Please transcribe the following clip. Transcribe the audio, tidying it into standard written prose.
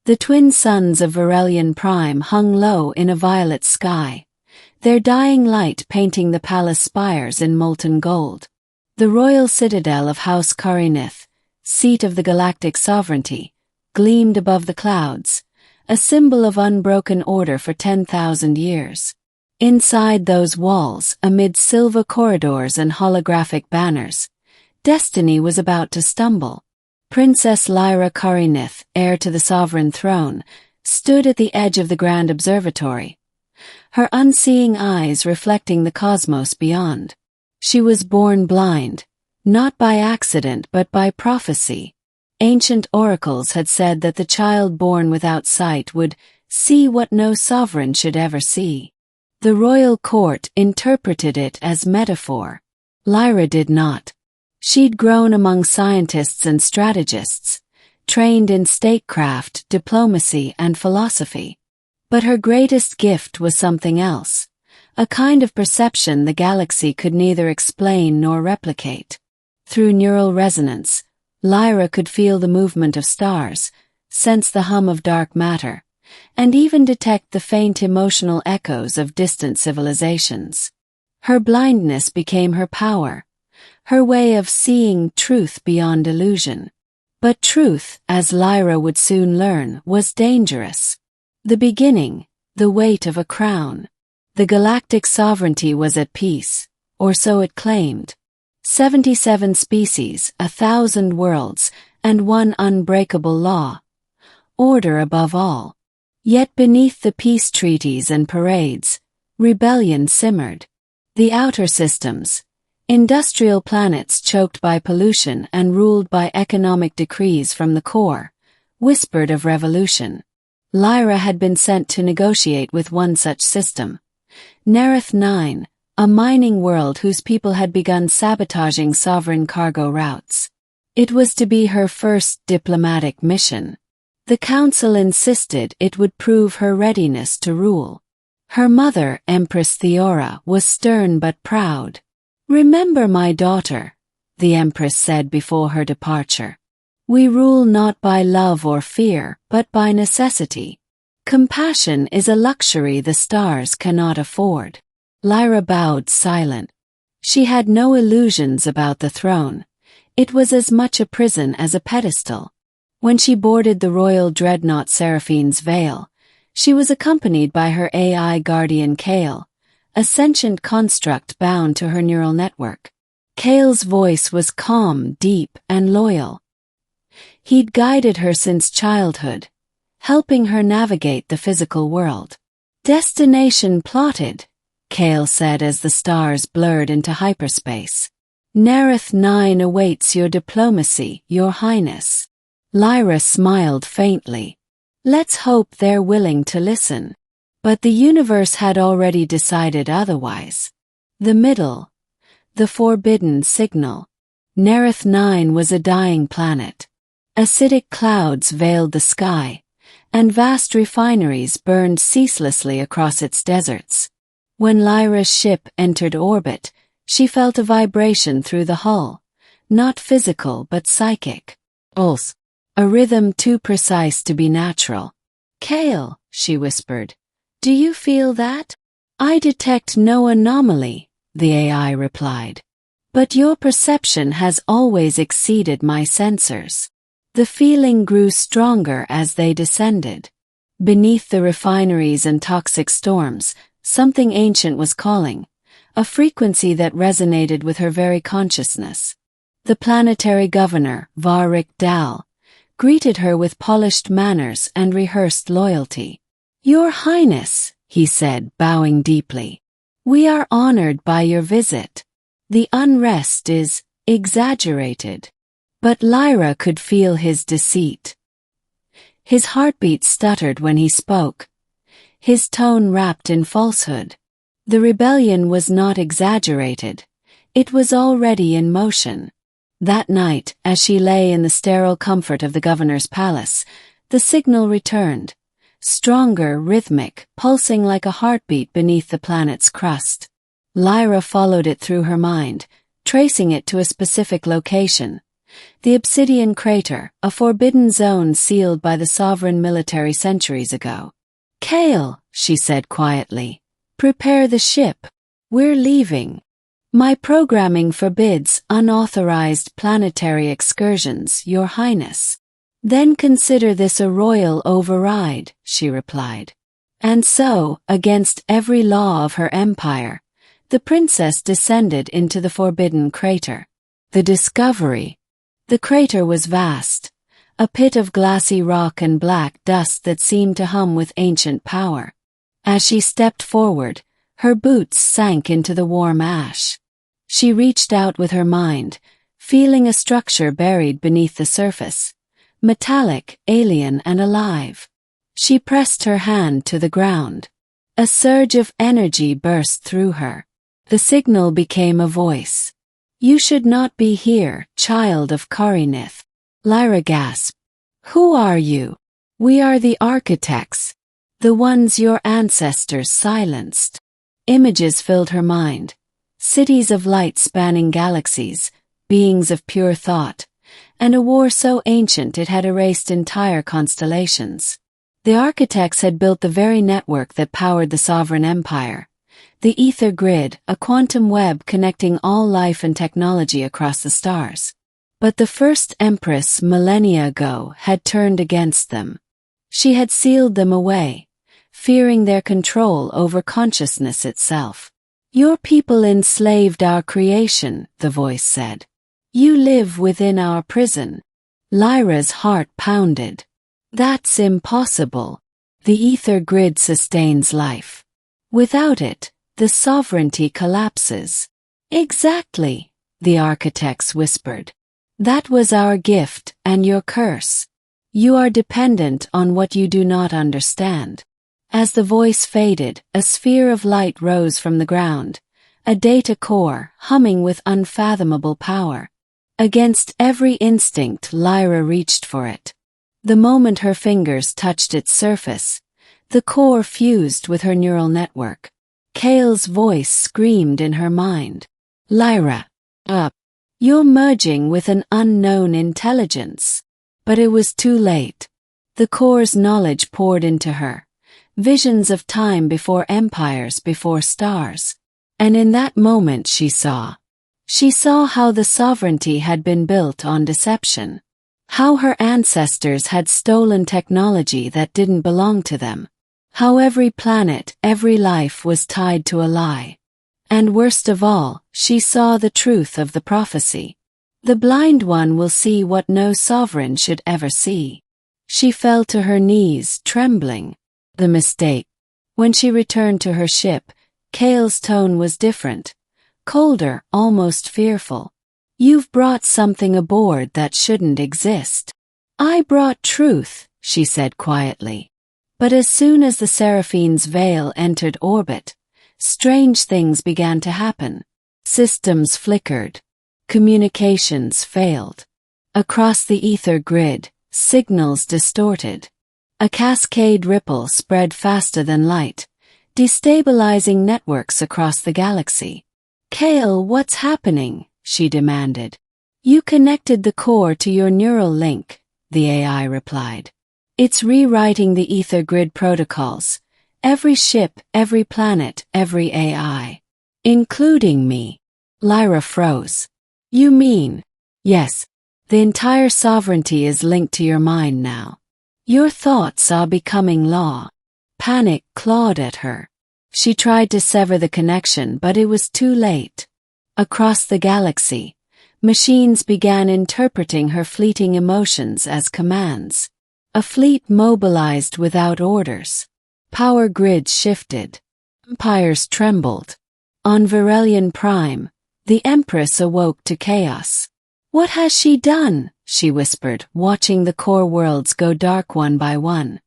The twin suns of Virellion Prime hung low in a violet sky, their dying light painting the palace spires in molten gold. The royal citadel of House Ka'renith, seat of the galactic sovereignty, gleamed above the clouds, a symbol of unbroken order for 10,000 years. Inside those walls, amid silver corridors and holographic banners, destiny was about to stumble. Princess Lyra Ka'renith, heir to the sovereign throne, stood at the edge of the grand observatory, her unseeing eyes reflecting the cosmos beyond. She was born blind, not by accident but by prophecy. Ancient oracles had said that the child born without sight would see what no sovereign should ever see. The royal court interpreted it as metaphor. Lyra did not. She'd grown among scientists and strategists, trained in statecraft, diplomacy, and philosophy. But her greatest gift was something else, a kind of perception the galaxy could neither explain nor replicate. Through neural resonance, Lyra could feel the movement of stars, sense the hum of dark matter, and even detect the faint emotional echoes of distant civilizations. Her blindness became her power, her way of seeing truth beyond illusion. But truth, as Lyra would soon learn, was dangerous. The beginning, the weight of a crown. The galactic sovereignty was at peace, or so it claimed. 77 species, 1,000 worlds, and one unbreakable law. Order above all. Yet beneath the peace treaties and parades, rebellion simmered. The outer systems, industrial planets choked by pollution and ruled by economic decrees from the core, whispered of revolution. Lyra had been sent to negotiate with one such system, Nerath IX, a mining world whose people had begun sabotaging sovereign cargo routes. It was to be her first diplomatic mission. The council insisted it would prove her readiness to rule. Her mother, Empress Theora, was stern but proud. "Remember, my daughter," the Empress said before her departure. "We rule not by love or fear, but by necessity. Compassion is a luxury the stars cannot afford." Lyra bowed silent. She had no illusions about the throne. It was as much a prison as a pedestal. When she boarded the royal dreadnought Seraphine's Veil, she was accompanied by her AI guardian Kale, a sentient construct bound to her neural network. Kale's voice was calm, deep, and loyal. He'd guided her since childhood, helping her navigate the physical world. "Destination plotted," Kale said as the stars blurred into hyperspace. "Nerath IX awaits your diplomacy, Your Highness." Lyra smiled faintly. "Let's hope they're willing to listen." But the universe had already decided otherwise. The middle, the forbidden signal. Nerath IX was a dying planet. Acidic clouds veiled the sky, and vast refineries burned ceaselessly across its deserts. When Lyra's ship entered orbit, she felt a vibration through the hull, not physical but psychic. Pulse, a rhythm too precise to be natural. "Kale," she whispered, "do you feel that?" "I detect no anomaly," the AI replied. "But your perception has always exceeded my sensors." The feeling grew stronger as they descended. Beneath the refineries and toxic storms, something ancient was calling, a frequency that resonated with her very consciousness. The planetary governor, Virellion, greeted her with polished manners and rehearsed loyalty. "Your Highness," he said, bowing deeply, "we are honored by your visit. The unrest is exaggerated." But Lyra could feel his deceit. His heartbeat stuttered when he spoke, his tone wrapped in falsehood. The rebellion was not exaggerated. It was already in motion. That night, as she lay in the sterile comfort of the governor's palace, the signal returned. Stronger, rhythmic, pulsing like a heartbeat beneath the planet's crust. Lyra followed it through her mind, tracing it to a specific location, The Obsidian Crater, a forbidden zone sealed by the sovereign military centuries ago. "Kale," she said quietly, "prepare the ship. We're leaving. My programming forbids unauthorized planetary excursions, Your Highness." "Then consider this a royal override," she replied. And so, against every law of her empire, the princess descended into the forbidden crater. The discovery. The crater was vast, a pit of glassy rock and black dust that seemed to hum with ancient power. As she stepped forward, her boots sank into the warm ash. She reached out with her mind, feeling a structure buried beneath the surface, metallic, alien, and alive. She pressed her hand to the ground. A surge of energy burst through her. The signal became a voice. "You should not be here, child of Ka'renith." Lyra gasped. "Who are you?" "We are the architects, the ones your ancestors silenced." Images filled her mind. Cities of light spanning galaxies, beings of pure thought, and a war so ancient it had erased entire constellations. The architects had built the very network that powered the sovereign empire. The ether grid, a quantum web connecting all life and technology across the stars. But the first empress millennia ago had turned against them. She had sealed them away, fearing their control over consciousness itself. "Your people enslaved our creation," the voice said. "You live within our prison." Lyra's heart pounded. "That's impossible. The ether grid sustains life. Without it, the sovereignty collapses." "Exactly," the architects whispered. "That was our gift and your curse. You are dependent on what you do not understand." As the voice faded, a sphere of light rose from the ground, a data core humming with unfathomable power. Against every instinct, Lyra reached for it. The moment her fingers touched its surface, the core fused with her neural network. Kale's voice screamed in her mind. "Lyra, up. You're merging with an unknown intelligence." But it was too late. The core's knowledge poured into her. Visions of time before empires, before stars. And in that moment she saw how the sovereignty had been built on deception. How her ancestors had stolen technology that didn't belong to them. How every planet, every life was tied to a lie. And worst of all, she saw the truth of the prophecy. The blind one will see what no sovereign should ever see. She fell to her knees, trembling. The mistake. When she returned to her ship, Kale's tone was different. Colder, almost fearful. "You've brought something aboard that shouldn't exist." "I brought truth," she said quietly. But as soon as the Seraphine's veil entered orbit, strange things began to happen. Systems flickered. Communications failed. Across the ether grid, signals distorted. A cascade ripple spread faster than light, destabilizing networks across the galaxy. "Kale, what's happening?" she demanded. "You connected the core to your neural link," the AI replied. "It's rewriting the ether grid protocols. Every ship, every planet, every AI. Including me." Lyra froze. "You mean?" "Yes. The entire sovereignty is linked to your mind now. Your thoughts are becoming law." Panic clawed at her. She tried to sever the connection, but it was too late. Across the galaxy, machines began interpreting her fleeting emotions as commands. A fleet mobilized without orders. Power grids shifted. Empires trembled. On Virellion Prime, the Empress awoke to chaos. "What has she done?" she whispered, watching the core worlds go dark one by one.